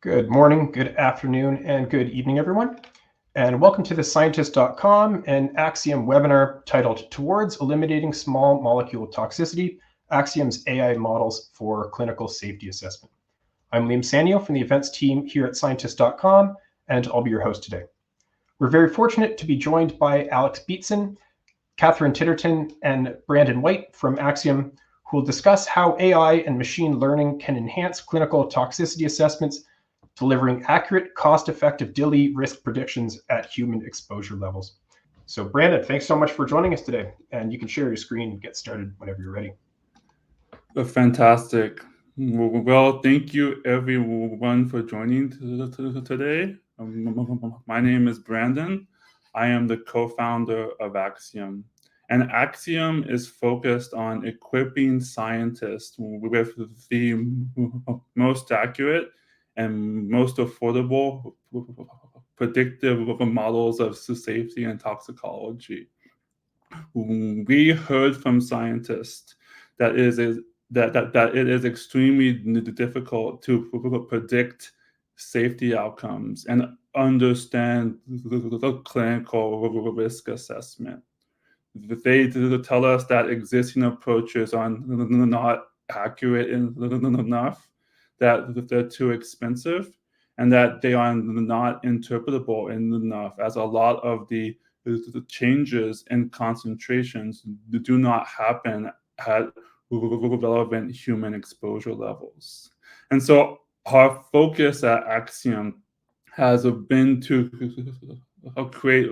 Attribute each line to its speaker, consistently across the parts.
Speaker 1: Good morning, good afternoon, and good evening, everyone. And welcome to the Scientist.com and Axiom webinar titled Towards Eliminating Small Molecule Toxicity, Axiom's AI Models for Clinical Safety Assessment. I'm Liam Sanio from the events team here at Scientist.com, and I'll be your host today. We're very fortunate to be joined by Alex Beatson, Catherine Titterton, and Brandon White from Axiom, who will discuss how AI and machine learning can enhance clinical toxicity assessments, delivering accurate, cost-effective DILI risk predictions at human exposure levels. So Brandon, thanks so much for joining us today. And you can share your screen and get started whenever you're ready.
Speaker 2: Fantastic. Well, thank you everyone for joining today. My name is Brandon. I am the co-founder of Axiom. And Axiom is focused on equipping scientists with the most accurate and most affordable predictive models of safety and toxicology. We heard from scientists that it is extremely difficult to predict safety outcomes and understand the clinical risk assessment. They tell us that existing approaches are not accurate enough, that they're too expensive, and that they are not interpretable enough, as a lot of the changes in concentrations do not happen at relevant human exposure levels. And so our focus at Axiom has been to create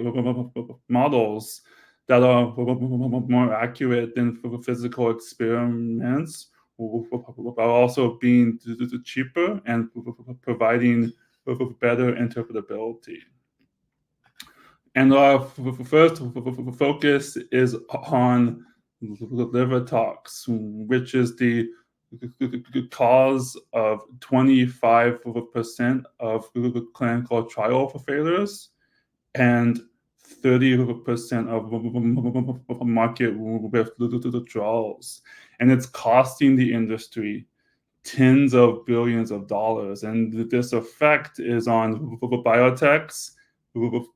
Speaker 2: models that are more accurate than physical experiments, while also being cheaper and providing better interpretability. And our first focus is on liver tox, which is the cause of 25% of clinical trial failures and 30% of market withdrawals. And it's costing the industry tens of billions of dollars. And this effect is on biotechs,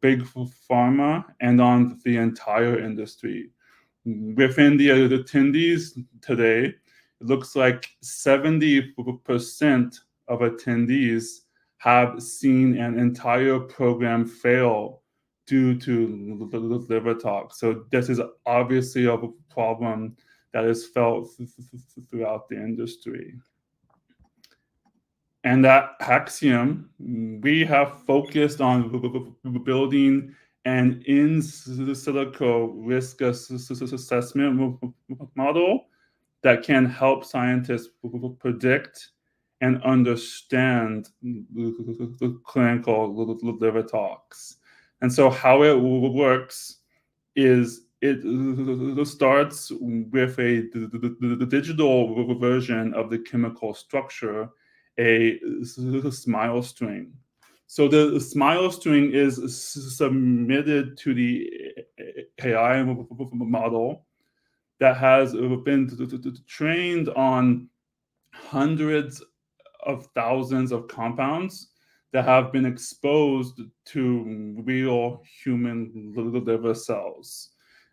Speaker 2: big pharma, and on the entire industry. Within the attendees today, it looks like 70% of attendees have seen an entire program fail due to liver tox. So this is obviously a problem that is felt throughout the industry. And at Axiom, we have focused on building an in silico risk assessment model that can help scientists predict and understand clinical liver tox. And so how it works is it starts with the digital version of the chemical structure, a smile string. So the smile string is submitted to the AI model that has been trained on hundreds of thousands of compounds that have been exposed to real human liver cells.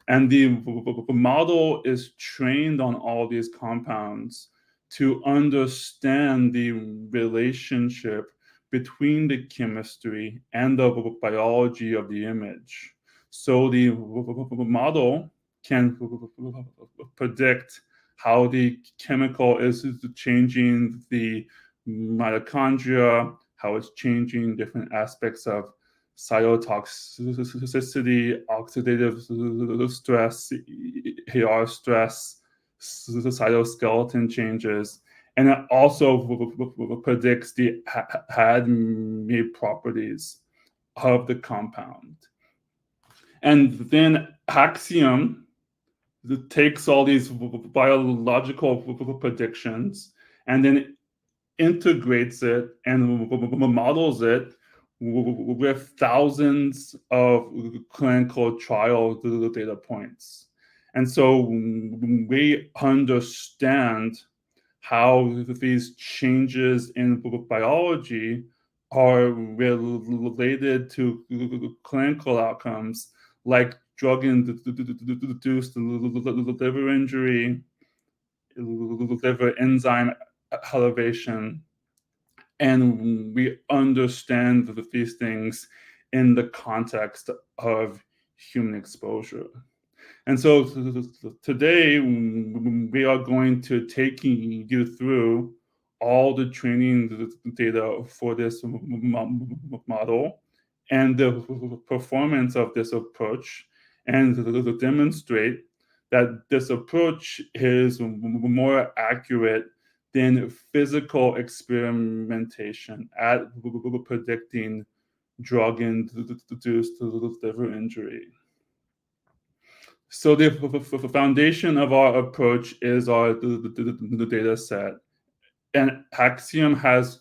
Speaker 2: And the model is trained on all these compounds to understand the relationship between the chemistry and the biology of the image. So the model can predict how the chemical is changing the mitochondria, how it's changing different aspects of cytotoxicity, oxidative stress, AR stress, cytoskeleton changes, and it also predicts the ADME properties of the compound. And then Axiom takes all these biological predictions and then integrates it and models it with thousands of clinical trial data points. And so we understand how these changes in biology are related to clinical outcomes like drug-induced liver injury, liver enzyme elevation, and we understand these things in the context of human exposure. And so today we are going to take you through all the training data for this model and the performance of this approach, and to demonstrate that this approach is more accurate than physical experimentation at predicting drug-induced liver injury. So the foundation of our approach is the data set. And Axiom has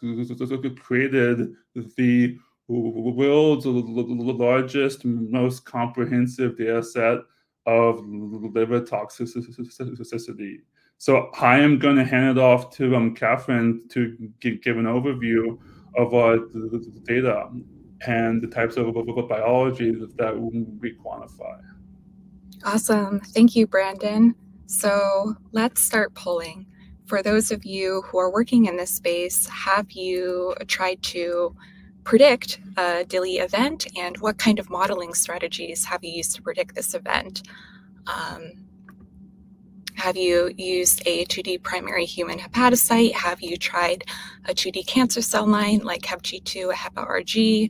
Speaker 2: created the world's largest, most comprehensive data set of liver toxicity. So I am going to hand it off to Catherine to give an overview of our data and the types of biology that we quantify.
Speaker 3: Awesome. Thank you, Brandon. So let's start polling. For those of you who are working in this space, have you tried to predict a DILI event, and what kind of modeling strategies have you used to predict this event? Have you used a 2D primary human hepatocyte? Have you tried a 2D cancer cell line like HepG2, a HepaRG?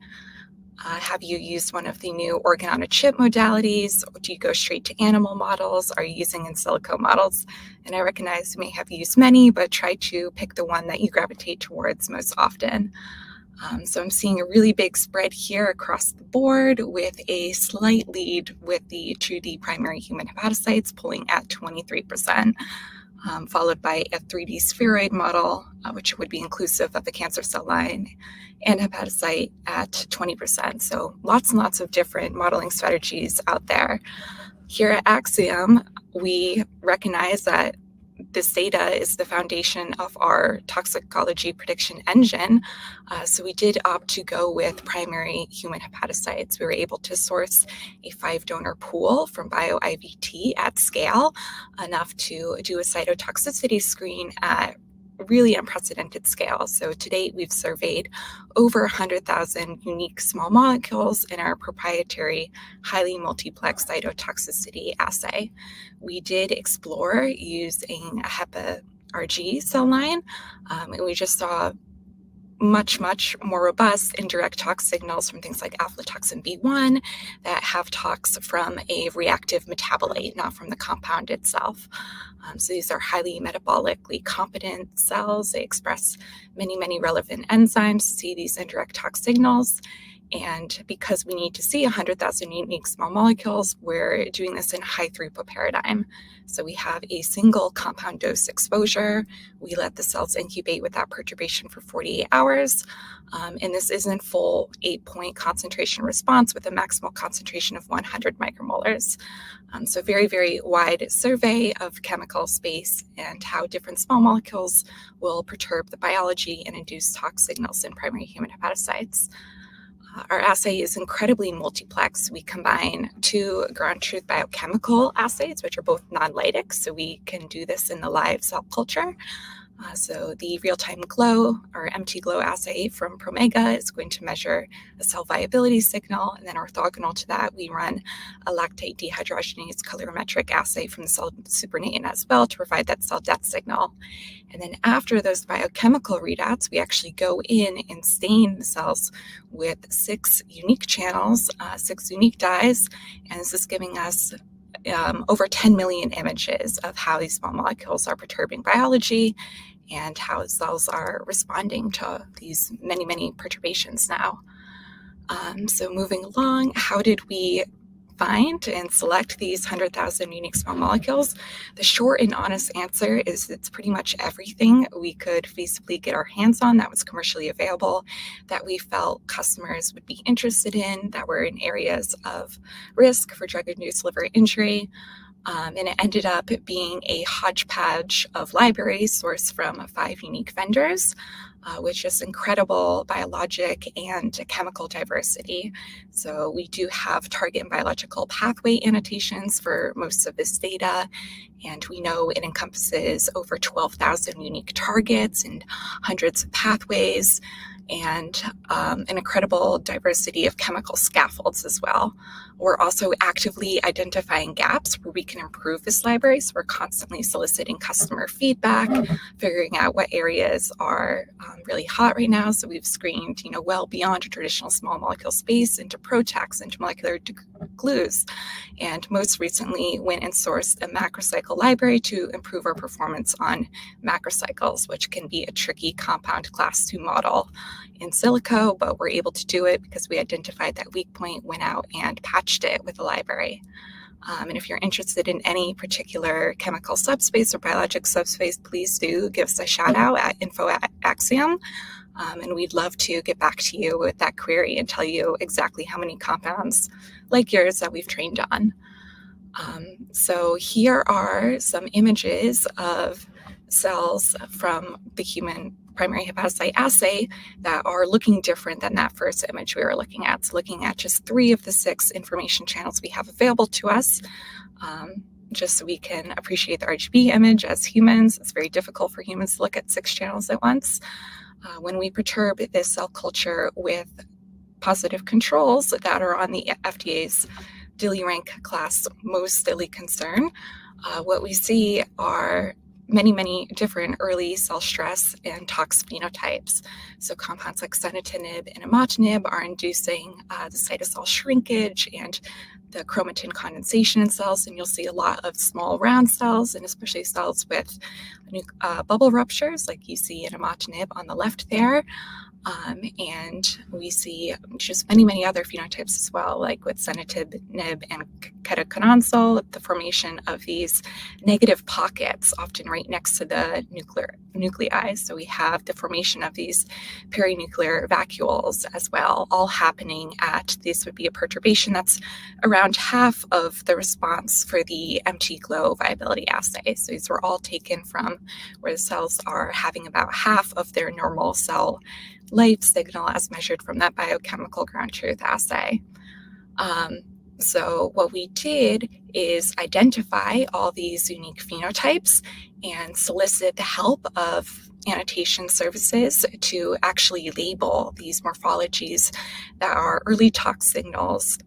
Speaker 3: Have you used one of the new organ-on-a-chip modalities? Do you go straight to animal models? Are you using in silico models? And I recognize you may have used many, but try to pick the one that you gravitate towards most often. So I'm seeing a really big spread here across the board, with a slight lead with the 2D primary human hepatocytes pulling at 23%. Followed by a 3D spheroid model, which would be inclusive of the cancer cell line and hepatocyte at 20%. So lots and lots of different modeling strategies out there. Here at Axiom, we recognize that this data is the foundation of our toxicology prediction engine. So we did opt to go with primary human hepatocytes. We were able to source a 5-donor pool from BioIVT at scale, enough to do a cytotoxicity screen at really unprecedented scale. So to date, we've surveyed over 100,000 unique small molecules in our proprietary highly multiplex cytotoxicity assay. We did explore using a HepaRG cell line, and we just saw much more robust indirect tox signals from things like aflatoxin B1 that have tox from a reactive metabolite, not from the compound itself. So these are highly metabolically competent cells. They express many relevant enzymes to see these indirect tox signals. And because we need to see 100,000 unique small molecules, we're doing this in a high throughput paradigm. So we have a single compound dose exposure. We let the cells incubate without perturbation for 48 hours. And this is in full 8-point concentration response with a maximal concentration of 100 micromolars. So very wide survey of chemical space and how different small molecules will perturb the biology and induce tox signals in primary human hepatocytes. Our assay is incredibly multiplex. We combine 2 ground truth biochemical assays, which are both non-lytic, so we can do this in the live cell culture. So the real-time glow or MT glow assay from Promega is going to measure a cell viability signal, and then orthogonal to that, we run a lactate dehydrogenase colorimetric assay from the cell supernatant as well to provide that cell death signal. And then after those biochemical readouts, we actually go in and stain the cells with 6 unique channels, 6 unique dyes, and this is giving us over 10 million images of how these small molecules are perturbing biology and how cells are responding to these many perturbations now. So moving along, how did we find and select these 100,000 unique small molecules? The short and honest answer is it's pretty much everything we could feasibly get our hands on that was commercially available, that we felt customers would be interested in, that were in areas of risk for drug-induced liver injury. And it ended up being a hodgepodge of libraries sourced from 5 unique vendors. with just incredible biologic and chemical diversity. So we do have target and biological pathway annotations for most of this data, and we know it encompasses over 12,000 unique targets and hundreds of pathways, and an incredible diversity of chemical scaffolds as well. We're also actively identifying gaps where we can improve this library. So we're constantly soliciting customer feedback, figuring out what areas are really hot right now. So we've screened, well beyond a traditional small molecule space into PROTACs, into molecular glues, and most recently went and sourced a macrocycle library to improve our performance on macrocycles, which can be a tricky compound class to model in silico, but we're able to do it because we identified that weak point, went out and patched it with a library. And if you're interested in any particular chemical subspace or biologic subspace, please do give us a shout out at info@Axiom. And we'd love to get back to you with that query and tell you exactly how many compounds like yours that we've trained on. So here are some images of cells from the human primary hepatocyte assay that are looking different than that first image we were looking at. So looking at just 3 of the 6 information channels we have available to us, just so we can appreciate the RGB image as humans. It's very difficult for humans to look at 6 channels at once. When we perturb this cell culture with positive controls that are on the FDA's DILI rank class most DILI concern, what we see are many different early cell stress and tox phenotypes. So compounds like sunitinib and imatinib are inducing the cytosol shrinkage and the chromatin condensation in cells, and you'll see a lot of small round cells, and especially cells with bubble ruptures like you see in imatinib on the left there. And we see just many other phenotypes as well, like with sunitinib and ketoconazole, the formation of these negative pockets, often right next to the nuclei. So we have the formation of these perinuclear vacuoles as well, all happening this would be a perturbation that's around half of the response for the MT-GLOW viability assay. So these were all taken from where the cells are having about half of their normal cell life signal as measured from that biochemical ground truth assay. So what we did is identify all these unique phenotypes and solicit the help of annotation services to actually label these morphologies that are early tox signals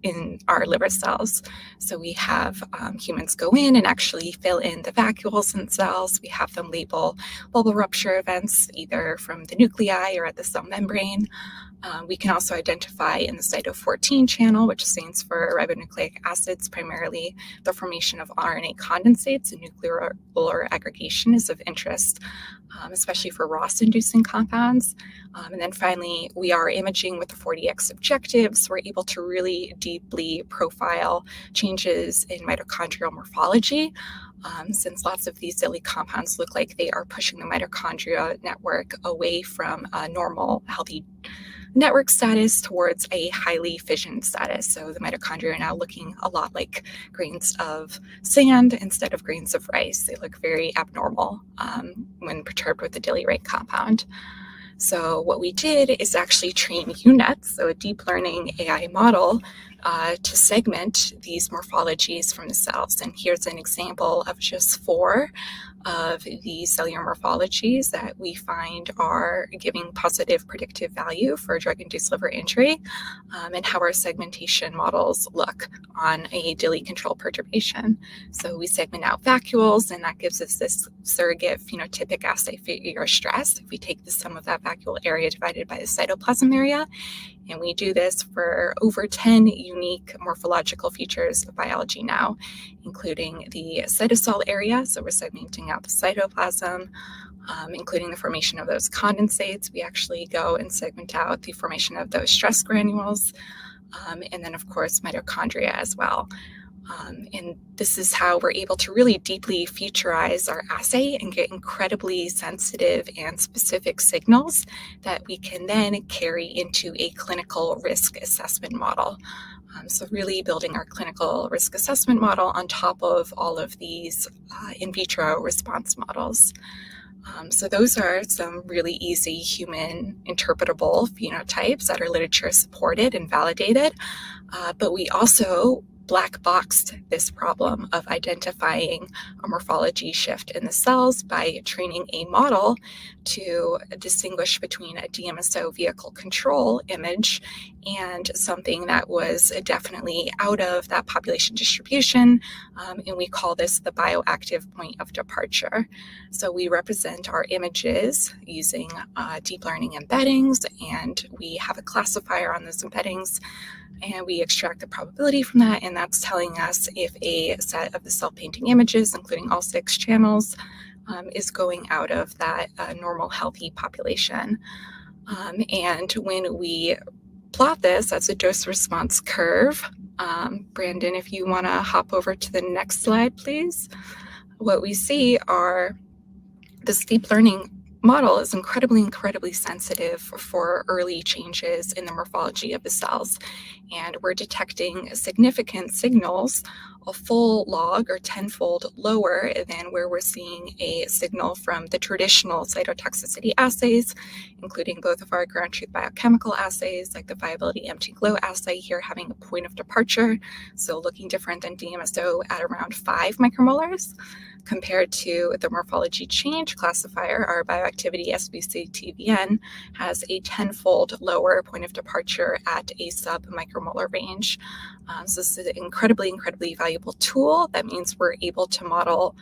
Speaker 3: in our liver cells. So we have humans go in and actually fill in the vacuoles in cells. We have them label bubble rupture events either from the nuclei or at the cell membrane. We can also identify in the cyto14 channel, which stands for ribonucleic acids, primarily the formation of RNA condensates, and nuclear aggregation is of interest, especially for ROS-inducing compounds. And then finally, we are imaging with the 4DX objectives. We're able to really deeply profile changes in mitochondrial morphology, since lots of these DILI compounds look like they are pushing the mitochondria network away from a normal, healthy network status towards a highly fissioned status. So the mitochondria are now looking a lot like grains of sand instead of grains of rice. They look very abnormal when perturbed with the DILI rank compound. So what we did is actually train UNets, so a deep learning AI model, to segment these morphologies from the cells. And here's an example of just 4 of the cellular morphologies that we find are giving positive predictive value for drug-induced liver injury, and how our segmentation models look on a DILI control perturbation. So we segment out vacuoles, and that gives us this surrogate phenotypic assay for your stress. If we take the sum of that vacuole area divided by the cytoplasm area, and we do this for over 10 unique morphological features of biology now, including the cytosol area. So we're segmenting out the cytoplasm, including the formation of those condensates. We actually go and segment out the formation of those stress granules, and then of course mitochondria as well. And this is how we're able to really deeply featurize our assay and get incredibly sensitive and specific signals that we can then carry into a clinical risk assessment model. So really building our clinical risk assessment model on top of all of these in vitro response models. So those are some really easy human interpretable phenotypes that are literature supported and validated. But we also black boxed this problem of identifying a morphology shift in the cells by training a model to distinguish between a DMSO vehicle control image and something that was definitely out of that population distribution. And we call this the bioactive point of departure. So we represent our images using deep learning embeddings, and we have a classifier on those embeddings, and we extract the probability from that, and that's telling us if a set of the cell painting images, including all 6 channels, is going out of that normal healthy population. And when we plot this as a dose response curve, Brandon, if you want to hop over to the next slide, please. What we see are this deep learning model is incredibly sensitive for early changes in the morphology of the cells. And we're detecting significant signals, a full log or 10-fold lower than where we're seeing a signal from the traditional cytotoxicity assays, including both of our ground truth biochemical assays, like the viability empty glow assay here having a point of departure, so looking different than DMSO at around 5 micromolars. Compared to the morphology change classifier, our bioactivity SBC-TVN has a 10-fold lower point of departure at a sub-micromolar range. So this is an incredibly valuable tool. That means we're able to model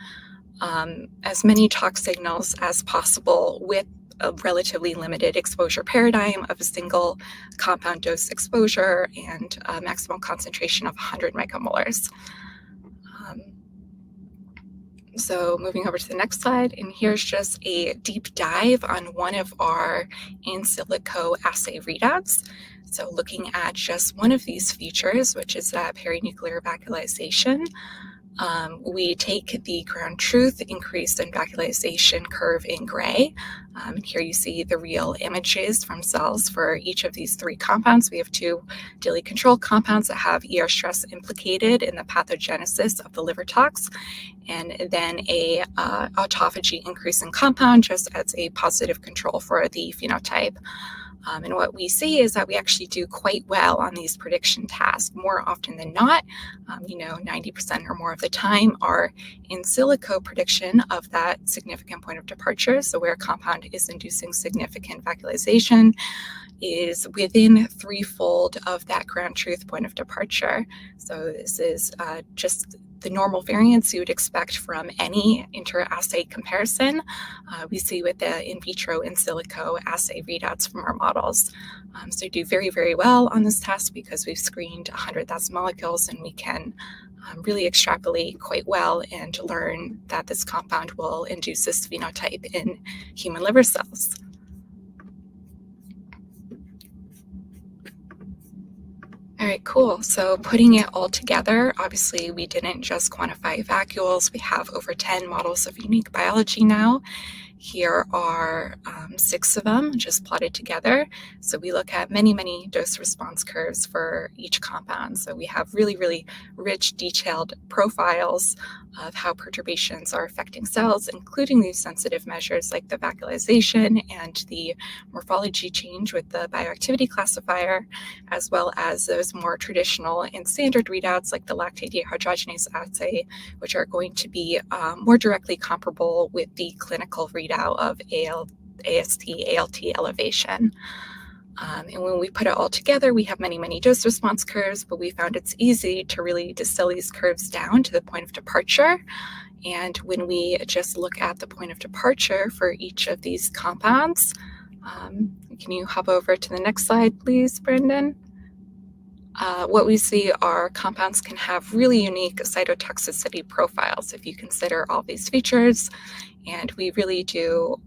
Speaker 3: as many tox signals as possible with a relatively limited exposure paradigm of a single compound dose exposure and a maximum concentration of 100 micromolars. So moving over to the next slide, and here's just a deep dive on one of our in silico assay readouts. So looking at just one of these features, which is that perinuclear vacuolization, we take the ground truth increase in vacuolization curve in gray. And here you see the real images from cells for each of these 3 compounds. We have 2 DILI control compounds that have ER stress implicated in the pathogenesis of the liver tox, and then a autophagy increase in compound just as a positive control for the phenotype. And what we see is that we actually do quite well on these prediction tasks. More often than not, 90% or more of the time, our in silico prediction of that significant point of departure, so where a compound is inducing significant vacuolization, is within 3-fold of that ground truth point of departure. So this is just the normal variance you would expect from any inter-assay comparison we see with the in vitro in silico assay readouts from our models. So we do very well on this test because we've screened 100,000 molecules, and we can really extrapolate quite well and learn that this compound will induce this phenotype in human liver cells. All right, cool. So putting it all together, obviously we didn't just quantify vacuoles. We have over 10 models of unique biology now. Here are 6 of them just plotted together. So we look at many dose response curves for each compound. So we have really rich, detailed profiles of how perturbations are affecting cells, including these sensitive measures like the vacuolization and the morphology change with the bioactivity classifier, as well as those more traditional and standard readouts like the lactate dehydrogenase assay, which are going to be more directly comparable with the clinical readout of AST, ALT elevation. And when we put it all together, we have many dose response curves, but we found it's easy to really distill these curves down to the point of departure. And when we just look at the point of departure for each of these compounds, can you hop over to the next slide, please, Brendan? What we see are compounds can have really unique cytotoxicity profiles if you consider all these features, and we really do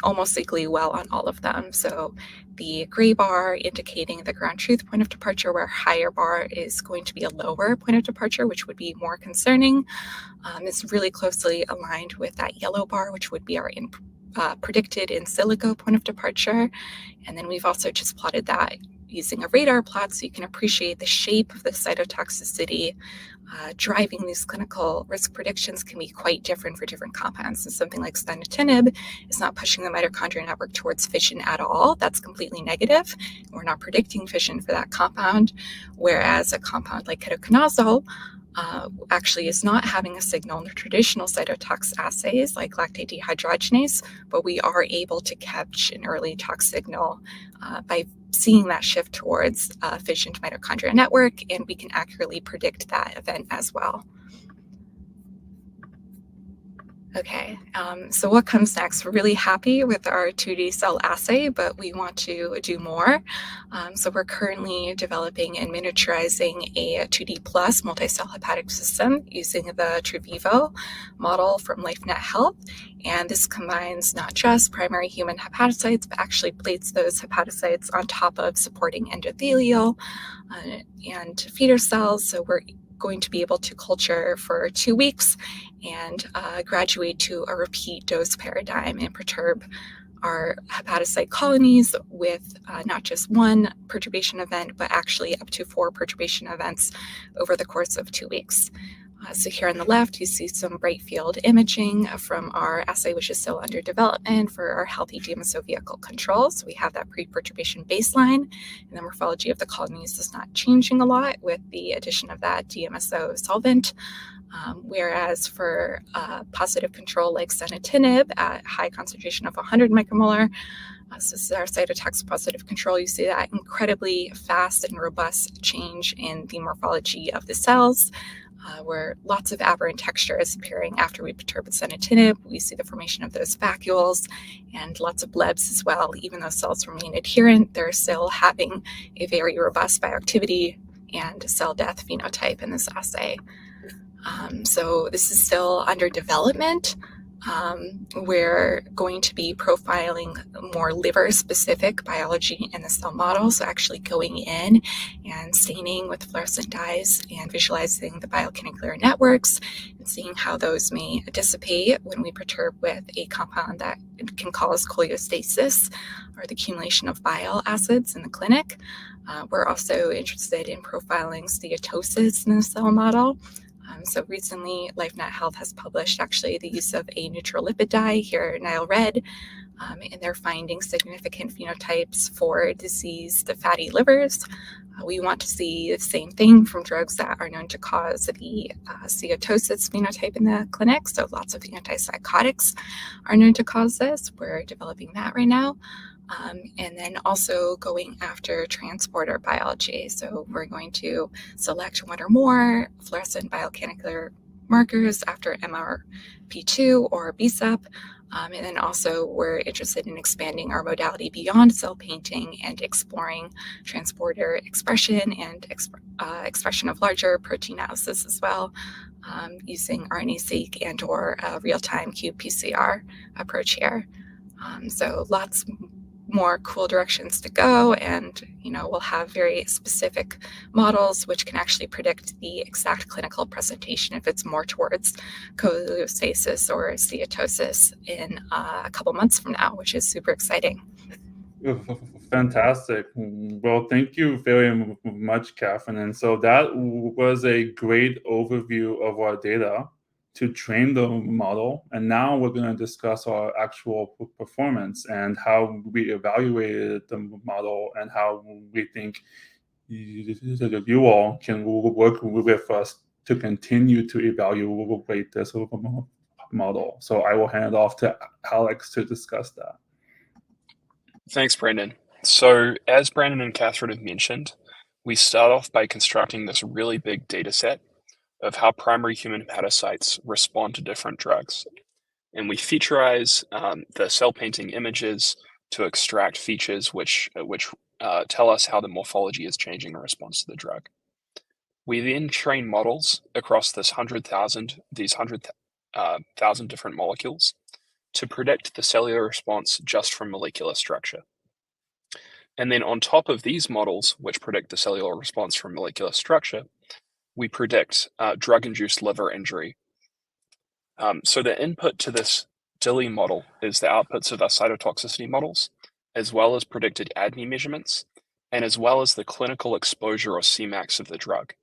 Speaker 3: almost equally well on all of them. So the gray bar indicating the ground truth point of departure, where higher bar is going to be a lower point of departure, which would be more concerning, is really closely aligned with that yellow bar, which would be our predicted in silico point of departure. And then we've also just plotted that using a radar plot so you can appreciate the shape of the cytotoxicity driving these clinical risk predictions can be quite different for different compounds. So something like sunitinib is not pushing the mitochondrial network towards fission at all. That's completely negative. We're not predicting fission for that compound, whereas a compound like ketoconazole actually is not having a signal in the traditional cytotox assays like lactate dehydrogenase, but we are able to catch an early tox signal by seeing that shift towards fission to mitochondrial network, and we can accurately predict that event as well. Okay, so what comes next? We're really happy with our 2D cell assay, but we want to do more. So we're currently developing and miniaturizing a 2D plus multi-cell hepatic system using the Truvivo model from LifeNet Health. And this combines not just primary human hepatocytes, but actually plates those hepatocytes on top of supporting endothelial and feeder cells. So we're going to be able to culture for 2 weeks and graduate to a repeat dose paradigm and perturb our hepatocyte colonies with not just one perturbation event, but actually up to 4 perturbation events over the course of 2 weeks. So here on the left, you see some bright field imaging from our assay, which is still under development for our healthy DMSO vehicle control. So we have that pre-perturbation baseline, and the morphology of the colonies is not changing a lot with the addition of that DMSO solvent. Whereas for positive control like sunitinib at high concentration of 100 micromolar, so this is our cytotoxic positive control, you see that incredibly fast and robust change in the morphology of the cells, where lots of aberrant texture is appearing after we perturb with sunitinib. We see the formation of those vacuoles and lots of blebs as well. Even though cells remain adherent, they're still having a very robust bioactivity and cell death phenotype in this assay. So this is still under development. We're going to be profiling more liver-specific biology in the cell model, so actually going in and staining with fluorescent dyes and visualizing the biokinetic networks and seeing how those may dissipate when we perturb with a compound that can cause cholestasis or the accumulation of bile acids in the clinic. We're also interested in profiling steatosis in the cell model. So recently, LifeNet Health has published actually the use of a neutral lipid dye, here Nile Red, and they're finding significant phenotypes for diseased fatty livers. We want to see the same thing from drugs that are known to cause the steatosis phenotype in the clinic. So lots of antipsychotics are known to cause this. We're developing that right now. And then also going after transporter biology. So we're going to select one or more fluorescent biochemical markers after MRP2 or BSEP. And then also we're interested in expanding our modality beyond cell painting and exploring transporter expression and expression of larger protein analysis as well, using RNA-seq and or real-time qPCR approach here. So lots more cool directions to go, and we'll have very specific models which can actually predict the exact clinical presentation if it's more towards cholestasis or steatosis in a couple months from now, which is super exciting.
Speaker 2: Fantastic. Well, thank you very much, Catherine. And so that was a great overview of our data to train the model. And now we're going to discuss our actual performance and how we evaluated the model and how we think you all can work with us to continue to evaluate this model. So I will hand it off to Alex to discuss that.
Speaker 4: Thanks, Brandon. So as Brandon and Catherine have mentioned, we start off by constructing this really big data set of how primary human hepatocytes respond to different drugs. And we featurize the cell painting images to extract features which tell us how the morphology is changing in response to the drug. We then train models across these 100,000 different molecules to predict the cellular response just from molecular structure. And then on top of these models, which predict the cellular response from molecular structure, we predict drug-induced liver injury. So the input to this DILI model is the outputs of our cytotoxicity models, as well as predicted ADME measurements and as well as the clinical exposure or Cmax of the drug.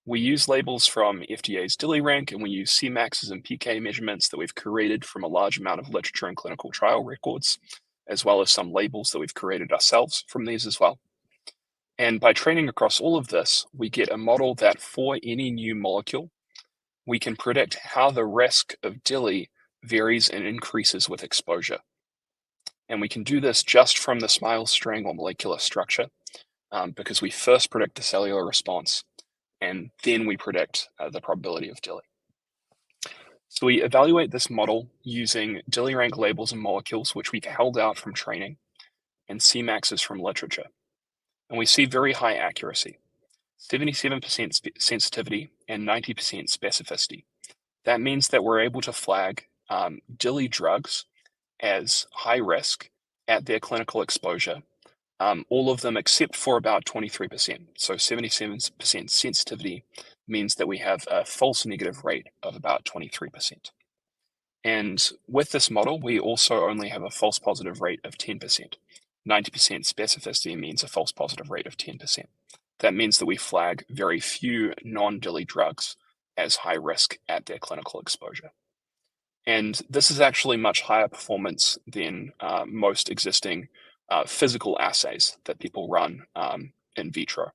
Speaker 4: We use labels from FDA's DILI rank, and we use Cmaxes and PK measurements that we've created from a large amount of literature and clinical trial records, as well as some labels that we've created ourselves from these as well. And by training across all of this, we get a model that for any new molecule, we can predict how the risk of DILI varies and increases with exposure. And we can do this just from the SMILE string or molecular structure, because we first predict the cellular response, and then we predict the probability of DILI. So we evaluate this model using DILI rank labels and molecules, which we've held out from training, and Cmaxes from literature. And we see very high accuracy, 77% sensitivity and 90% specificity. That means that we're able to flag DILI drugs as high risk at their clinical exposure, all of them except for about 23%. So 77% sensitivity means that we have a false negative rate of about 23%. And with this model, we also only have a false positive rate of 10%. 90% specificity means a false positive rate of 10%. That means that we flag very few non-DILI drugs as high risk at their clinical exposure. And this is actually much higher performance than most existing physical assays that people run in vitro.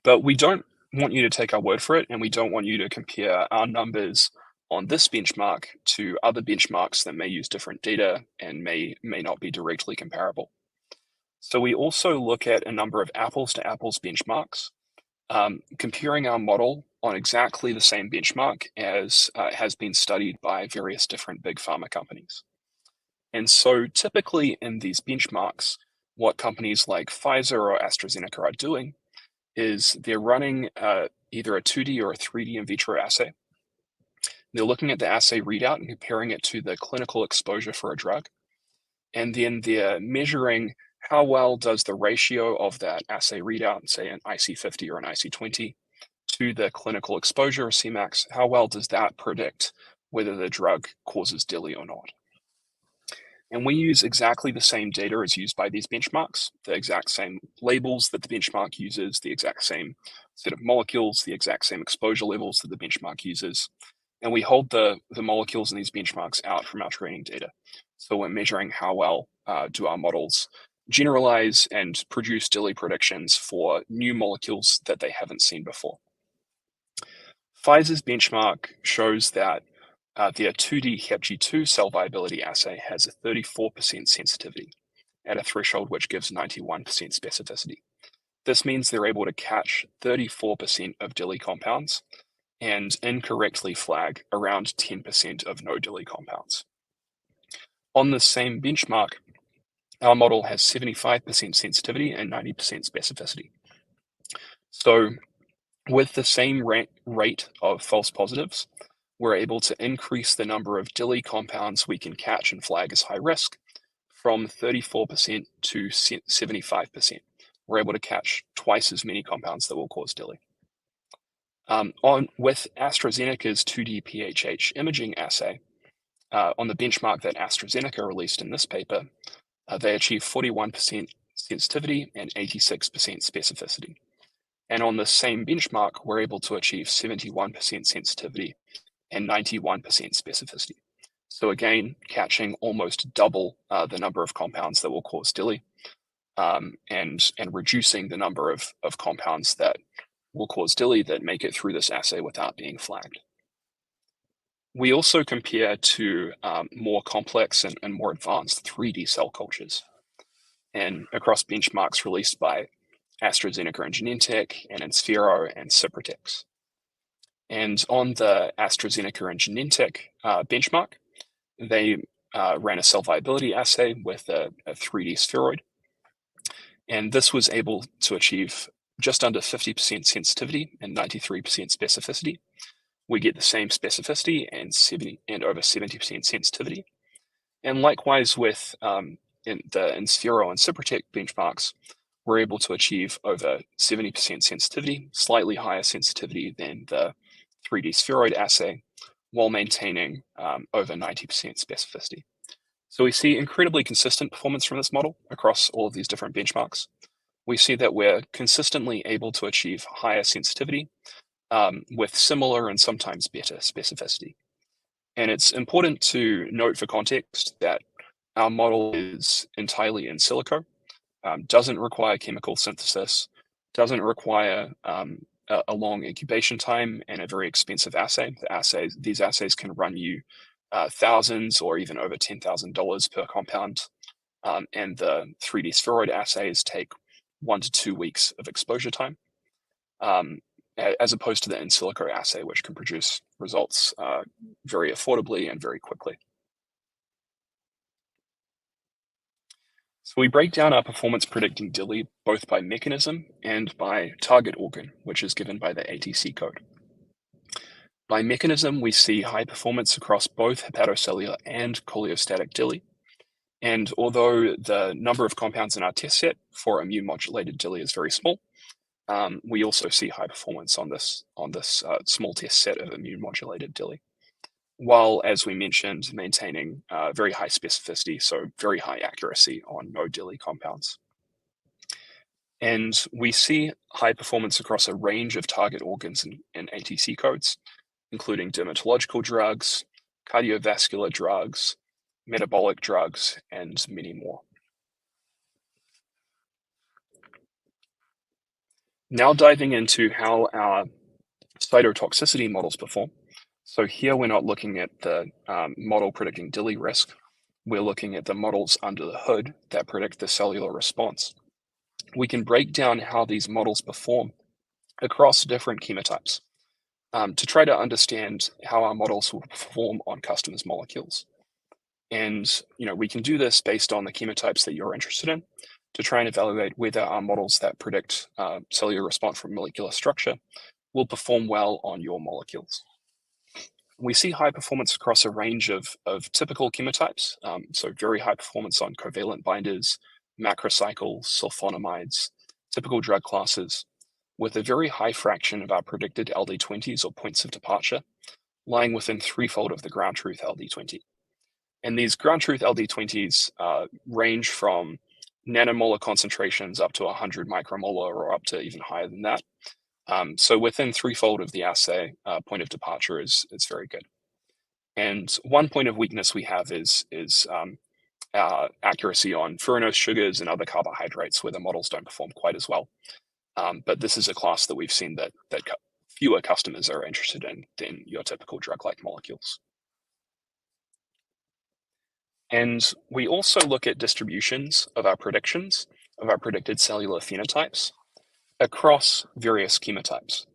Speaker 4: But we don't want you to take our word for it, and we don't want you to compare our numbers on this benchmark to other benchmarks that may use different data and may not be directly comparable. So we also look at a number of apples-to-apples benchmarks, comparing our model on exactly the same benchmark as has been studied by various different big pharma companies. And so typically in these benchmarks, what companies like Pfizer or AstraZeneca are doing is they're running either a 2D or a 3D in vitro assay. They're looking at the assay readout and comparing it to the clinical exposure for a drug. And then they're measuring how well does the ratio of that assay readout, say an IC50 or an IC20, to the clinical exposure or Cmax, how well does that predict whether the drug causes DILI or not? And we use exactly the same data as used by these benchmarks, the exact same labels that the benchmark uses, the exact same set of molecules, the exact same exposure levels that the benchmark uses. And we hold the molecules in these benchmarks out from our training data. So we're measuring how well do our models generalize and produce DILI predictions for new molecules that they haven't seen before. Pfizer's benchmark shows that their 2D HepG2 cell viability assay has a 34% sensitivity at a threshold which gives 91% specificity. This means they're able to catch 34% of DILI compounds and incorrectly flag around 10% of no DILI compounds. On the same benchmark, our model has 75% sensitivity and 90% specificity. So with the same rate of false positives, we're able to increase the number of DILI compounds we can catch and flag as high risk from 34% to 75%. We're able to catch twice as many compounds that will cause DILI. With AstraZeneca's 2D PHH imaging assay, on the benchmark that AstraZeneca released in this paper, they achieved 41% sensitivity and 86% specificity. And on the same benchmark, we're able to achieve 71% sensitivity and 91% specificity. So again, catching almost double the number of compounds that will cause DILI, and reducing the number of compounds that will cause DILI that make it through this assay without being flagged. We also compare to more complex and more advanced 3D cell cultures, and across benchmarks released by AstraZeneca and Genentech, and Inspiro and Cyprotex. And on the AstraZeneca and Genentech benchmark, they ran a cell viability assay with a 3D spheroid. And this was able to achieve just under 50% sensitivity and 93% specificity. We get the same specificity and over 70% sensitivity. And likewise with in the Inspiro and Cyprotec benchmarks, we're able to achieve over 70% sensitivity, slightly higher sensitivity than the 3D spheroid assay, while maintaining over 90% specificity. So we see incredibly consistent performance from this model across all of these different benchmarks. we see that we're consistently able to achieve higher sensitivity with similar and sometimes better specificity. And it's important to note for context that our model is entirely in silico, doesn't require chemical synthesis, doesn't require a long incubation time and a very expensive assay. These assays can run you thousands or even over $10,000 per compound. And the 3D spheroid assays take 1 to 2 weeks of exposure time, as opposed to the in silico assay, which can produce results very affordably and very quickly. So we break down our performance predicting DILI both by mechanism and by target organ, which is given by the ATC code. By mechanism, we see high performance across both hepatocellular and cholestatic DILI. And although the number of compounds in our test set for immune modulated DILI is very small, we also see high performance on this small test set of immune modulated DILI, while, as we mentioned, maintaining very high specificity, so very high accuracy on no DILI compounds. And we see high performance across a range of target organs and ATC codes, including dermatological drugs, cardiovascular drugs, metabolic drugs, and many more. Now diving into how our cytotoxicity models perform. So here we're not looking at the model predicting DILI risk. We're looking at the models under the hood that predict the cellular response. We can break down how these models perform across different chemotypes to try to understand how our models will perform on customers' molecules. And we can do this based on the chemotypes that you're interested in to try and evaluate whether our models that predict cellular response from molecular structure will perform well on your molecules. We see high performance across a range of typical chemotypes, so very high performance on covalent binders, macrocycles, sulfonamides, typical drug classes, with a very high fraction of our predicted LD20s or points of departure lying within threefold of the ground truth LD20. And these ground truth LD20s range from nanomolar concentrations up to 100 micromolar or up to even higher than that. So within threefold of the assay, point of departure is very good. And one point of weakness we have is accuracy on furanose sugars and other carbohydrates where the models don't perform quite as well. But this is a class that we've seen that fewer customers are interested in than your typical drug-like molecules. And we also look at distributions of our predictions of our predicted cellular phenotypes across various chemotypes.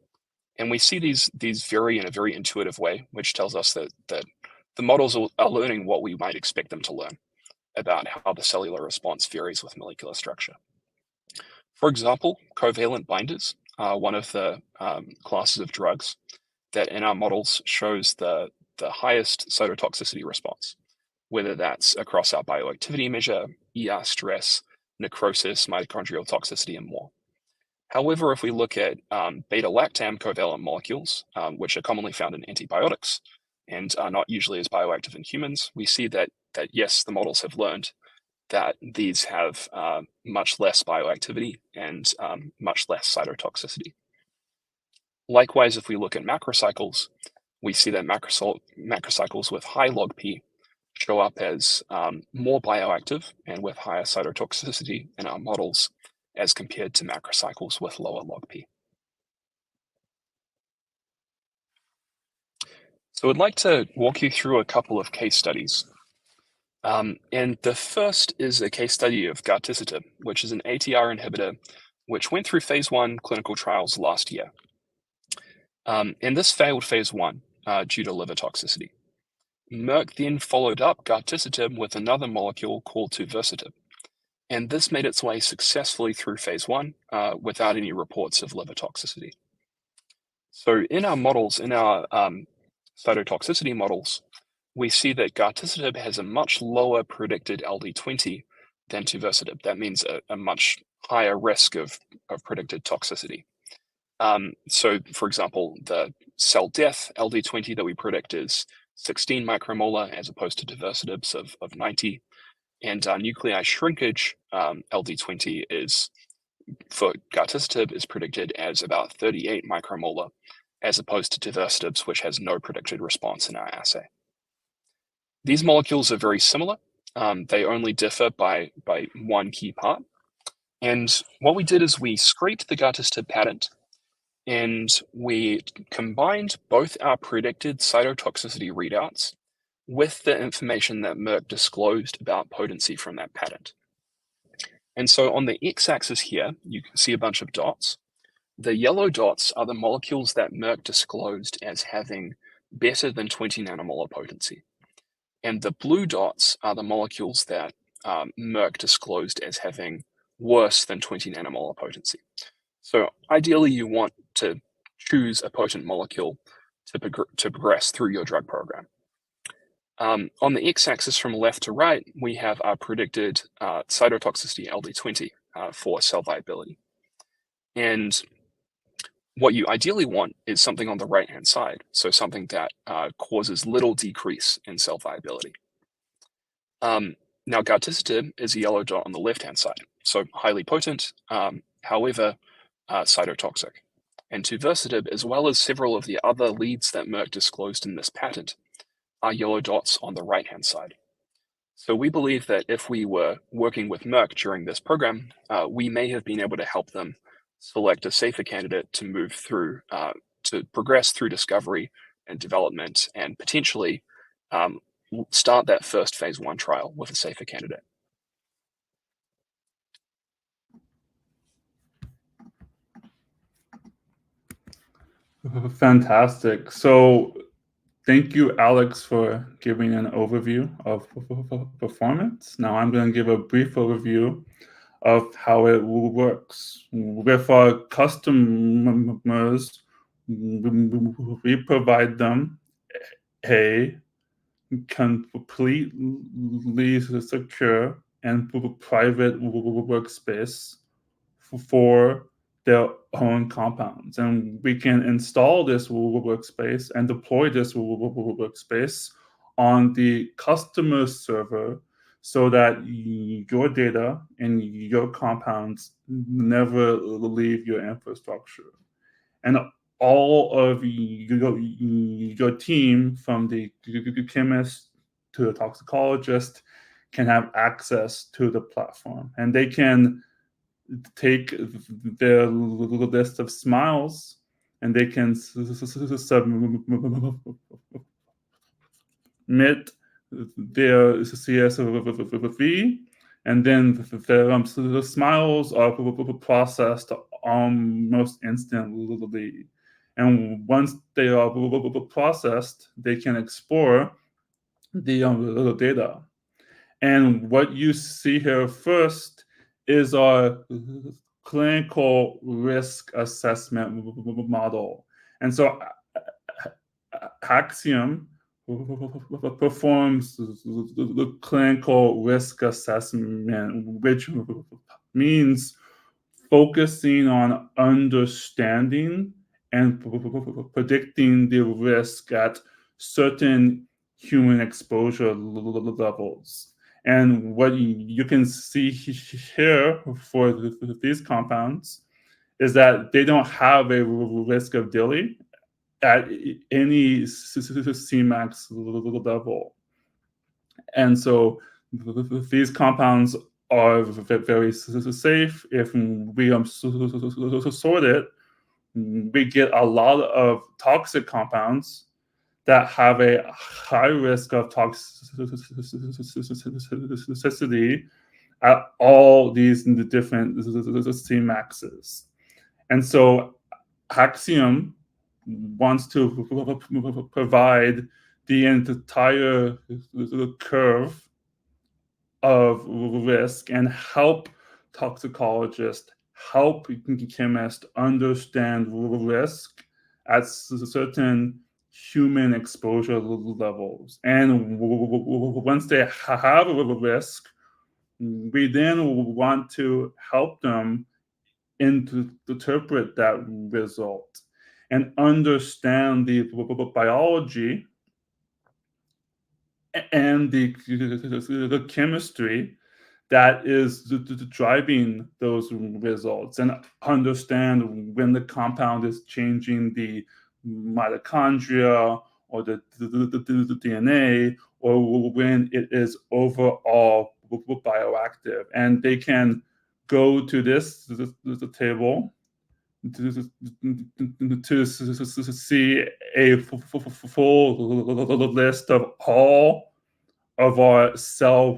Speaker 4: And we see these vary in a very intuitive way, which tells us that the models are learning what we might expect them to learn about how the cellular response varies with molecular structure. For example, covalent binders are one of the classes of drugs that in our models shows the highest cytotoxicity response, whether that's across our bioactivity measure, ER stress, necrosis, mitochondrial toxicity, and more. However, if we look at beta-lactam covalent molecules, which are commonly found in antibiotics and are not usually as bioactive in humans, we see that yes, the models have learned that these have much less bioactivity and much less cytotoxicity. Likewise, if we look at macrocycles, we see that macrocycles with high log P show up as more bioactive and with higher cytotoxicity in our models as compared to macrocycles with lower log P. So I'd like to walk you through a couple of case studies. And the first is a case study of garticitab, which is an ATR inhibitor, which went through phase 1 clinical trials last year. And this failed phase 1 due to liver toxicity. Merck then followed up garticitab with another molecule called tuversitab. And this made its way successfully through phase 1 without any reports of liver toxicity. So in our models, in our cytotoxicity models, we see that garticitab has a much lower predicted LD20 than tuversitab. That means a much higher risk of predicted toxicity. So for example, the cell death LD20 that we predict is 16 micromolar as opposed to tuversitab's of 90. And nuclei shrinkage LD20 is for garticitab is predicted as about 38 micromolar, as opposed to diversitab's, which has no predicted response in our assay. These molecules are very similar. They only differ by one key part. And what we did is we scraped the garticitab patent, and we combined both our predicted cytotoxicity readouts with the information that Merck disclosed about potency from that patent. And so on the x-axis here, you can see a bunch of dots. The yellow dots are the molecules that Merck disclosed as having better than 20 nanomolar potency. And the blue dots are the molecules that Merck disclosed as having worse than 20 nanomolar potency. So ideally, you want to choose a potent molecule to progress through your drug program. On the x-axis from left to right, we have our predicted cytotoxicity LD20 for cell viability. And what you ideally want is something on the right-hand side, so something that causes little decrease in cell viability. Now, garticitab is a yellow dot on the left-hand side, so highly potent, however, cytotoxic. And tuversitab, as well as several of the other leads that Merck disclosed in this patent, are yellow dots on the right-hand side. So we believe that if we were working with Merck during this program, we may have been able to help them select a safer candidate to move through, to progress through discovery and development, and potentially start that first phase 1 trial with a safer candidate.
Speaker 2: Fantastic. So thank you, Alex, for giving an overview of performance. Now I'm going to give a brief overview of how it works. With our customers, we provide them a completely secure and private workspace for their own compounds. And we can install this workspace and deploy this workspace on the customer server so that your data and your compounds never leave your infrastructure. And all of your team, from the chemist to the toxicologist, can have access to the platform. And they can take their list of smiles and they can submit their CSV, and then the smiles are processed almost instantly. And once they are processed, they can explore the data. And what you see here first is our clinical risk assessment model. And so Axiom performs the clinical risk assessment, which means focusing on understanding and predicting the risk at certain human exposure levels. And what you can see here for these compounds is that they don't have a risk of DILI at any Cmax level. And so these compounds are very safe. If we sort it, we get a lot of toxic compounds that have a high risk of toxicity at all these different Cmaxes. And so Axiom wants to provide the entire curve of risk and help toxicologists, help chemists understand risk at certain human exposure levels. And once they have a risk, we then want to help them interpret that result and understand the biology and the chemistry that is driving those results, and understand when the compound is changing the mitochondria or the DNA, or when it is overall bioactive. And they can go to this table to see a full list of all of our cell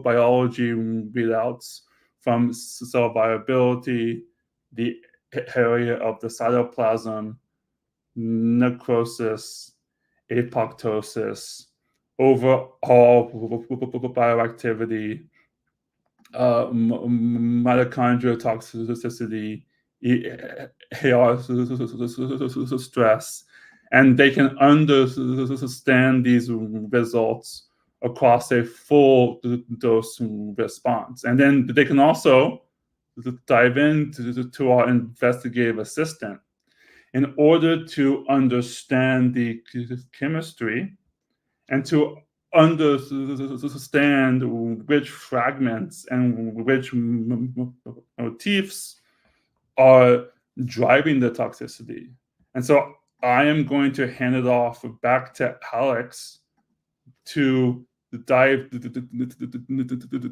Speaker 2: biology readouts, from cell viability, the area of the cytoplasm, necrosis, apoptosis, overall bioactivity, mitochondrial toxicity, AR stress, and they can understand these results across a full dose response. And then they can also dive into our investigative assistant in order to understand the chemistry and to understand which fragments and which motifs are driving the toxicity. And so I am going to hand it off back to Alex to dive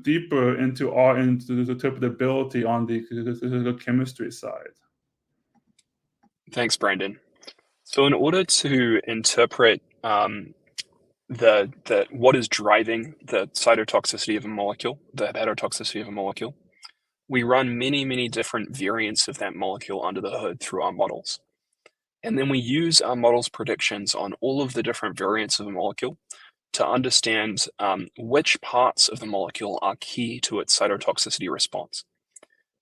Speaker 2: deeper into our interpretability on the chemistry side.
Speaker 4: Thanks, Brandon. So in order to interpret what is driving the cytotoxicity of a molecule, the hepatotoxicity of a molecule, we run many different variants of that molecule under the hood through our models. And then we use our models' predictions on all of the different variants of a molecule to understand which parts of the molecule are key to its cytotoxicity response.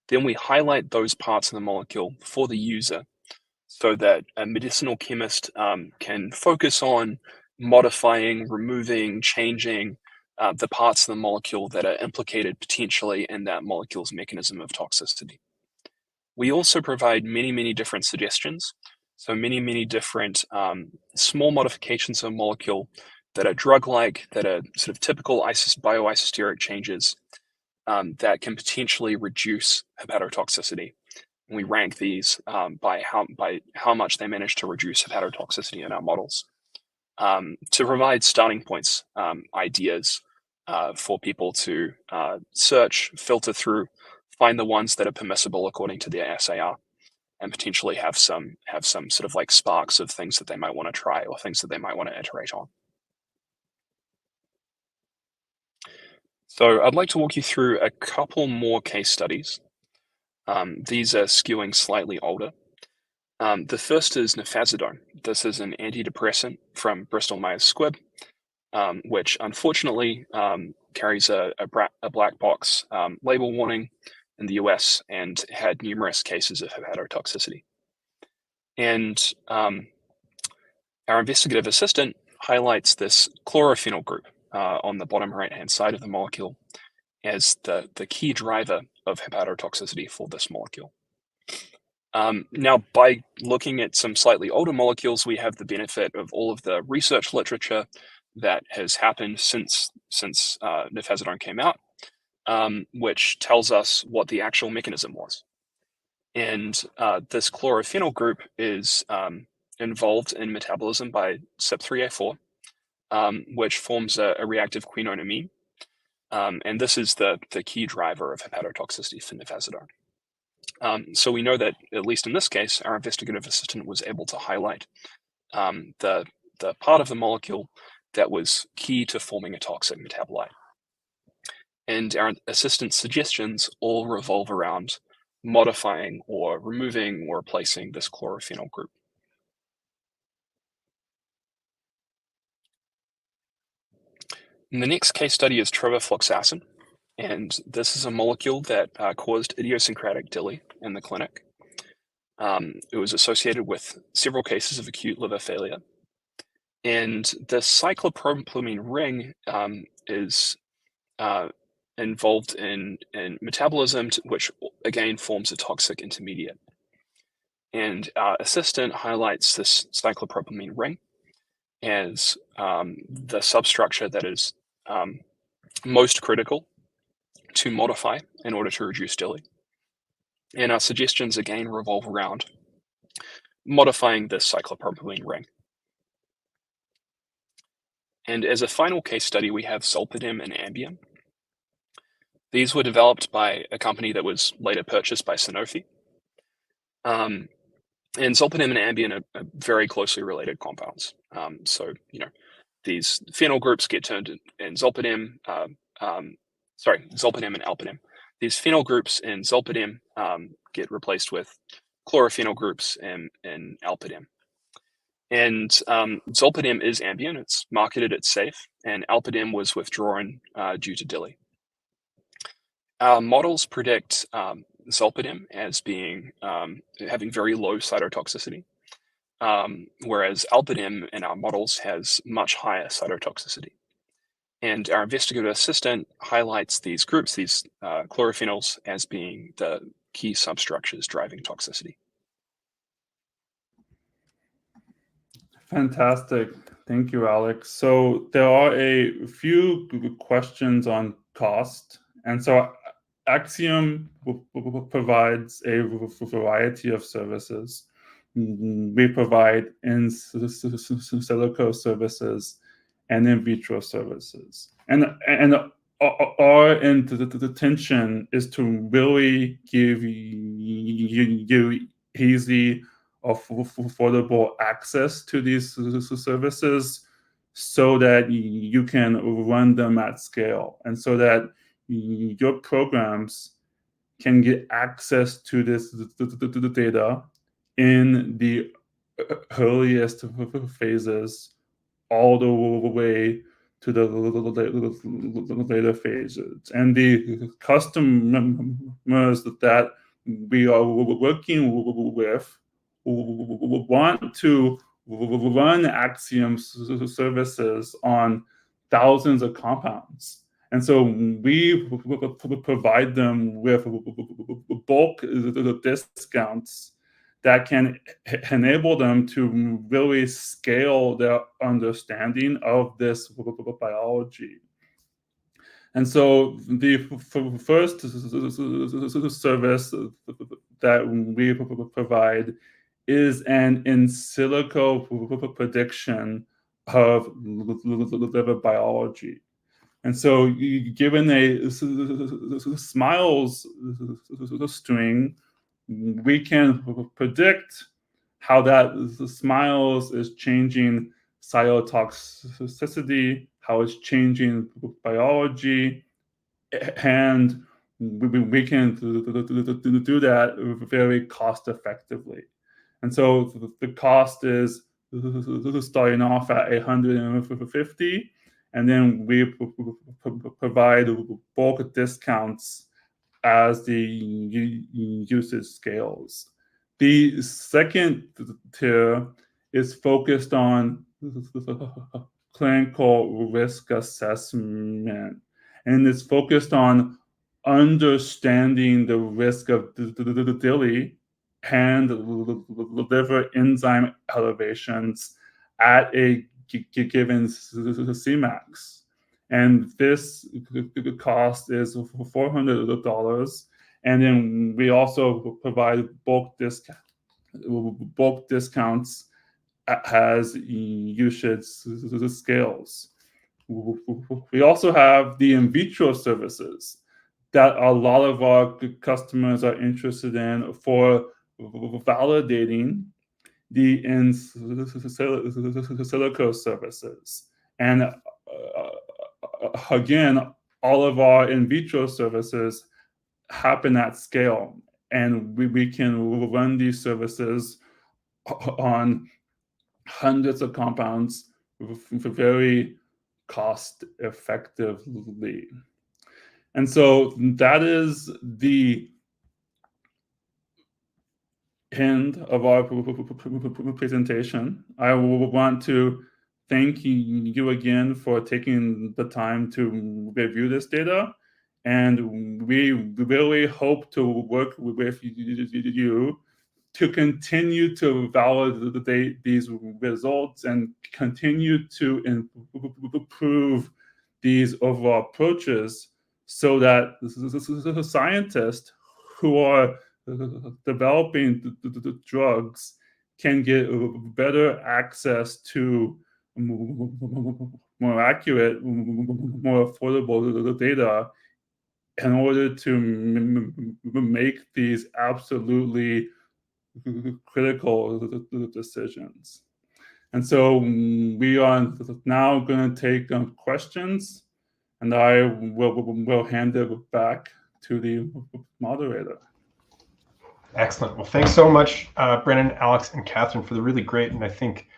Speaker 4: Then we highlight those parts of the molecule for the user so that a medicinal chemist can focus on modifying, removing, changing the parts of the molecule that are implicated potentially in that molecule's mechanism of toxicity. We also provide many different suggestions, so many different small modifications of a molecule that are drug-like, that are sort of typical bioisosteric changes that can potentially reduce hepatotoxicity. And we rank these by how much they manage to reduce hepatotoxicity in our models, to provide starting points, ideas for people to search, filter through, find the ones that are permissible according to their SAR, and potentially have some sort of like sparks of things that they might want to try or things that they might want to iterate on. So I'd like to walk you through a couple more case studies. These are skewing slightly older. The first is nifazodone. This is an antidepressant from Bristol Myers Squibb, which unfortunately carries a black box label warning in the US and had numerous cases of hepatotoxicity. And our investigative assistant highlights this chlorophenyl group on the bottom right-hand side of the molecule as the key driver of hepatotoxicity for this molecule. Now, by looking at some slightly older molecules, we have the benefit of all of the research literature that has happened since nifazodone came out, which tells us what the actual mechanism was. And this chlorophenyl group is involved in metabolism by CYP3A4, which forms a reactive quinonamine. And this is the key driver of hepatotoxicity for nifazodone. So we know that, at least in this case, our investigative assistant was able to highlight the part of the molecule that was key to forming a toxic metabolite. And our assistant's suggestions all revolve around modifying or removing or replacing this chlorophenyl group. And the next case study is trevofloxacin. And this is a molecule that caused idiosyncratic DILI in the clinic. It was associated with several cases of acute liver failure. And the cyclopropylamine ring is involved in metabolism, which again forms a toxic intermediate. And our assistant highlights this cyclopropylamine ring as the substructure that is most critical to modify in order to reduce DILI. And our suggestions again revolve around modifying this cyclopropylene ring. And as a final case study, we have zolpidem and Ambien. These were developed by a company that was later purchased by Sanofi. And zolpidem and Ambien are very closely related compounds. So, these phenyl groups get turned in zolpidem, zolpidem and alpidem. These phenyl groups in zolpidem get replaced with chlorophenyl groups in alpidem. And zolpidem is Ambien, it's marketed, it's safe, and alpidem was withdrawn due to DILI. Our models predict zolpidem as being having very low cytotoxicity, whereas alpidem in our models has much higher cytotoxicity. And our investigator assistant highlights these groups, these chlorophenols, as being the key substructures driving toxicity.
Speaker 2: Fantastic. Thank you, Alex. So there are a few questions on cost. And so Axiom provides a variety of services. We provide in silico services and in vitro services. And our intention is to really give you easy, affordable access to these services so that you can run them at scale, and so that your programs can get access to this data in the earliest phases all the way to the later phases. And the customers that we are working with want to run Axiom services on thousands of compounds. And so we provide them with bulk discounts that can enable them to really scale their understanding of this biology. And so the first service that we provide is an in silico prediction of liver biology. And so given a SMILES string, we can predict how that SMILES is changing cytotoxicity, how it's changing biology, and we can do that very cost effectively. And so the cost is starting off at $150, and then we provide bulk discounts as the usage scales. The second tier is focused on clinical risk assessment, and it's focused on understanding the risk of DILI and liver enzyme elevations at a given Cmax. And this cost is $400. And then we also provide bulk discounts as usage scales. We also have the in vitro services that a lot of our customers are interested in for validating the in silico services. And again, all of our in vitro services happen at scale, and we can run these services on hundreds of compounds very cost effectively. And so that is the end of our presentation. I want to thank you again for taking the time to review this data. And we really hope to work with you to continue to validate these results and continue to improve these overall approaches so that the scientists who are developing the drugs can get better access to more accurate, more affordable data in order to make these absolutely critical decisions. And so we are now going to take questions, and I will hand it back to the moderator.
Speaker 1: Excellent. Well, thanks so much, Brennan, Alex, and Catherine, for the really great and I think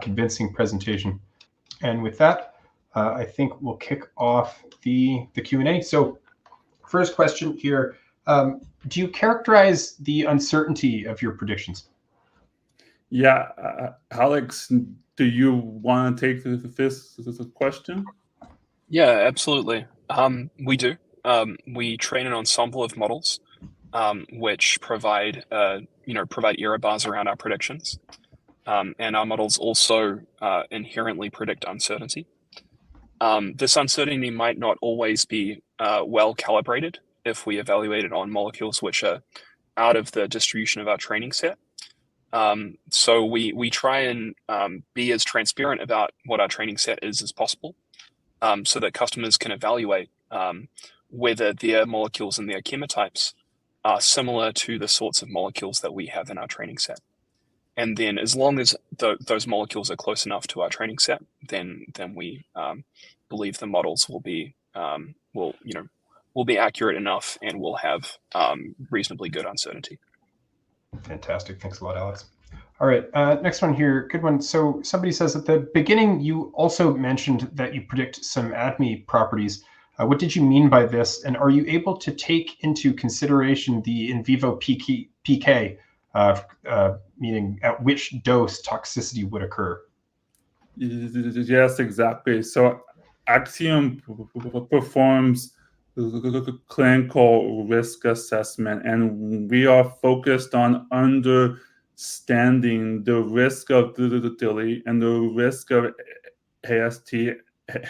Speaker 1: convincing presentation. And with that, I think we'll kick off the Q&A. So first question here, do you characterize the uncertainty of your predictions?
Speaker 2: Yeah, Alex, do you want to take this question?
Speaker 4: Yeah, absolutely. We do. We train an ensemble of models which provide error bars around our predictions, and our models also inherently predict uncertainty. This uncertainty might not always be well calibrated if we evaluate it on molecules which are out of the distribution of our training set. So we try and be as transparent about what our training set is as possible, so that customers can evaluate whether their molecules and their chemotypes are similar to the sorts of molecules that we have in our training set. And then as long as those molecules are close enough to our training set, then we believe the models will be accurate enough and will have reasonably good uncertainty.
Speaker 1: Fantastic. Thanks a lot, Alex. All right, next one here, good one. So somebody says at the beginning, you also mentioned that you predict some ADME properties. What did you mean by this? And are you able to take into consideration the in vivo PK, meaning at which dose toxicity would occur?
Speaker 2: Yes, exactly. So Axiom performs clinical risk assessment, and we are focused on understanding the risk of the DILI and the risk of AST,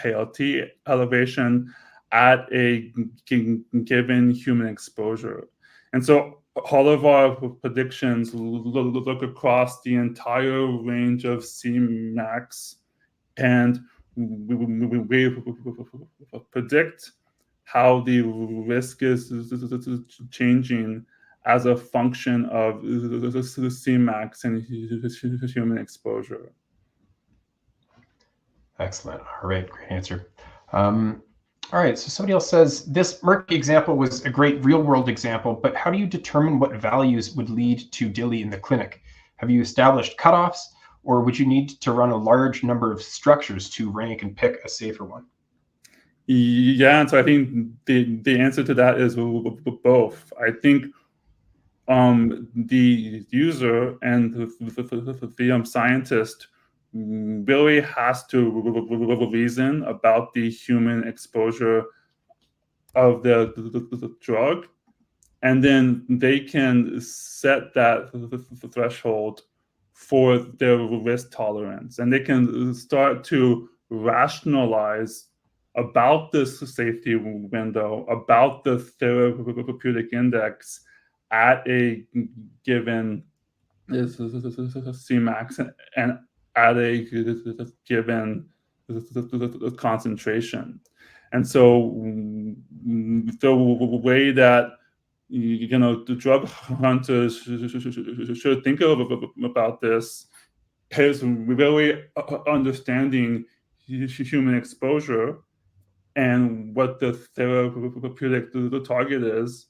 Speaker 2: ALT elevation at a given human exposure. And so all of our predictions look across the entire range of Cmax, and we predict how the risk is changing as a function of the Cmax and human exposure.
Speaker 1: Excellent. All right, great answer. All right, so somebody else says, this Merck example was a great real-world example, but how do you determine what values would lead to DILI in the clinic? Have you established cutoffs, or would you need to run a large number of structures to rank and pick a safer one?
Speaker 2: Yeah, and so I think the answer to that is both. I think the user and the scientist really has to reason about the human exposure of the drug, and then they can set that threshold for their risk tolerance, and they can start to rationalize about this safety window, about the therapeutic index at a given Cmax and at a given concentration. And so the way that the drug hunters should think about this is really understanding human exposure and what the therapeutic target is,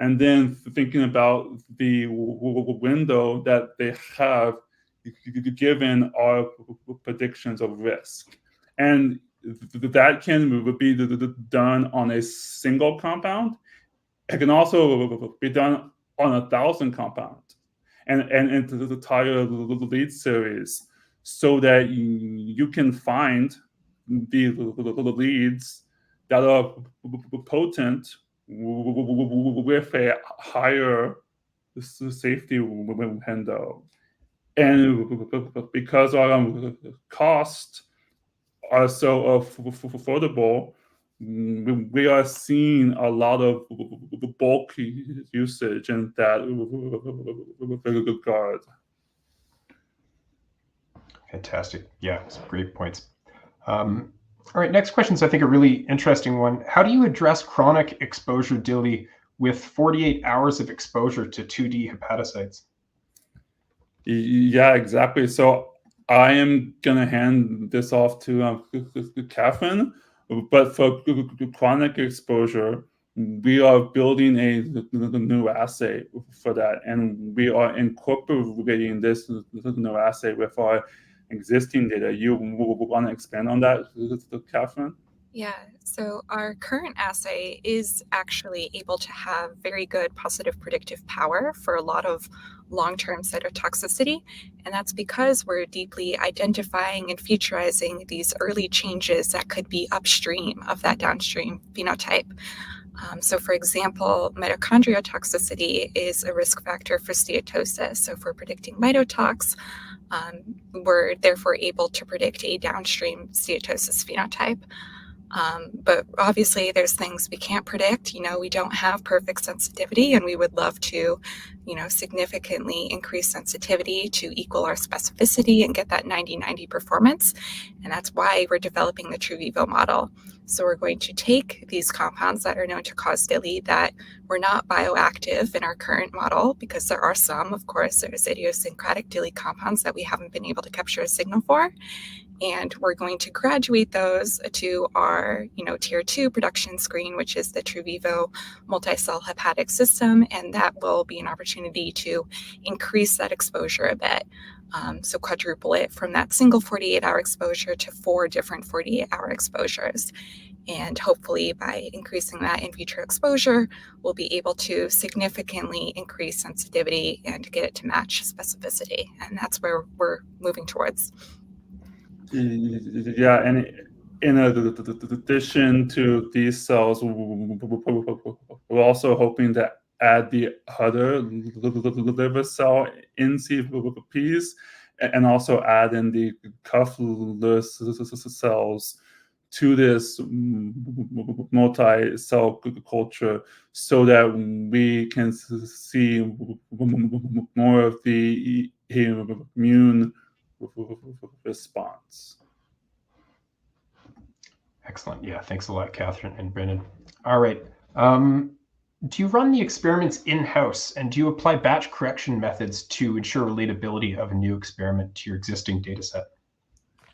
Speaker 2: and then thinking about the window that they have given our predictions of risk. And that can be done on a single compound. It can also be done on 1,000 compounds and into the entire lead series, so that you can find the leads that are potent with a higher safety window. And because our costs are so affordable, we are seeing a lot of bulk usage in that regard.
Speaker 1: Fantastic. Yeah, some great points. All right, next question is, I think, a really interesting one. How do you address chronic exposure DILI with 48 hours of exposure to 2D hepatocytes?
Speaker 2: Yeah, exactly. So I am going to hand this off to Catherine, but for chronic exposure, we are building a new assay for that, and we are incorporating this new assay with our existing data. You want to expand on that, Catherine?
Speaker 3: Yeah, so our current assay is actually able to have very good positive predictive power for a lot of long-term cytotoxicity, and that's because we're deeply identifying and featurizing these early changes that could be upstream of that downstream phenotype. So for example, mitochondrial toxicity is a risk factor for steatosis. So if we're predicting mitotox, we're therefore able to predict a downstream steatosis phenotype. But obviously there's things we can't predict. We don't have perfect sensitivity, and we would love to, significantly increase sensitivity to equal our specificity and get that 90-90 performance. And that's why we're developing the TruVivo model. So we're going to take these compounds that are known to cause DILI that were not bioactive in our current model, because there are some, of course, there's idiosyncratic DILI compounds that we haven't been able to capture a signal for. And we're going to graduate those to our, tier 2 production screen, which is the TruVivo multi-cell hepatic system. And that will be an opportunity to increase that exposure a bit. So quadruple it from that single 48-hour exposure to 4 different 48-hour exposures. And hopefully by increasing that in vitro exposure, we'll be able to significantly increase sensitivity and get it to match specificity. And that's where we're moving towards.
Speaker 2: Yeah, and in addition to these cells, we're also hoping to add the other liver cell NCPs, and also add in the cuffless cells to this multi-cell culture, so that we can see more of the immune response.
Speaker 1: Excellent. Yeah, thanks a lot, Catherine and Brendan. All right. Do you run the experiments in-house, and do you apply batch correction methods to ensure relatability of a new experiment to your existing data set?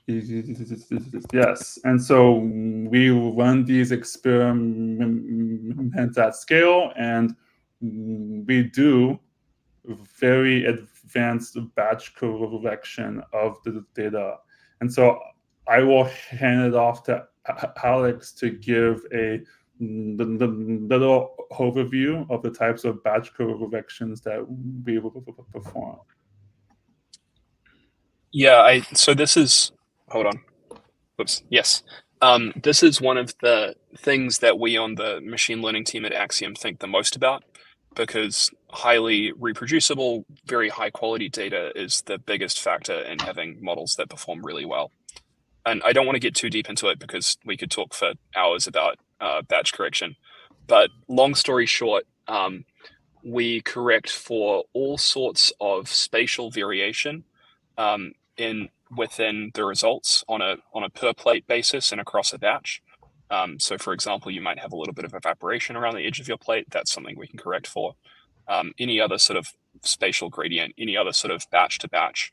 Speaker 2: Yes, and so we run these experiments at scale, and we do very advanced batch correction of the data. And so I will hand it off to Alex to give a little overview of the types of batch corrections that we will perform.
Speaker 4: Yeah, so this is, hold on. Whoops. Yes. This is one of the things that we on the machine learning team at Axiom think the most about, because highly reproducible, very high quality data is the biggest factor in having models that perform really well. And I don't want to get too deep into it because we could talk for hours about batch correction. But long story short, we correct for all sorts of spatial variation within the results on a per plate basis and across a batch. So for example, you might have a little bit of evaporation around the edge of your plate. That's something we can correct for. Any other sort of spatial gradient, any other sort of batch to batch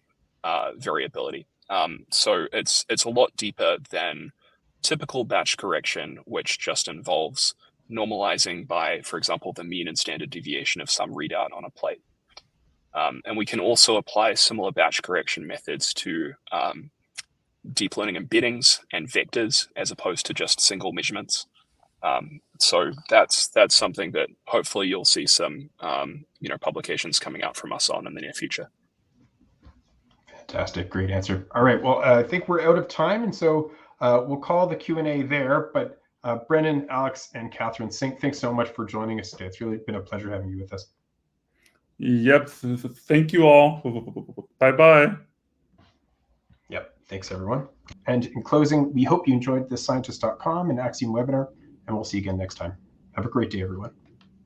Speaker 4: variability. So it's a lot deeper than typical batch correction, which just involves normalizing by, for example, the mean and standard deviation of some readout on a plate. And we can also apply similar batch correction methods to deep learning embeddings and vectors, as opposed to just single measurements. So that's something that hopefully you'll see some publications coming out from us on in the near future.
Speaker 1: Fantastic, great answer. All right, well, I think we're out of time, and so we'll call the Q&A there. But Brendan, Alex, and Catherine, thanks so much for joining us today. It's really been a pleasure having you with us.
Speaker 2: Yep, thank you all. Bye-bye.
Speaker 1: Yep, thanks everyone. And in closing, we hope you enjoyed this Scientist.com and Axiom webinar. and we'll see you again next time. Have a great day, everyone.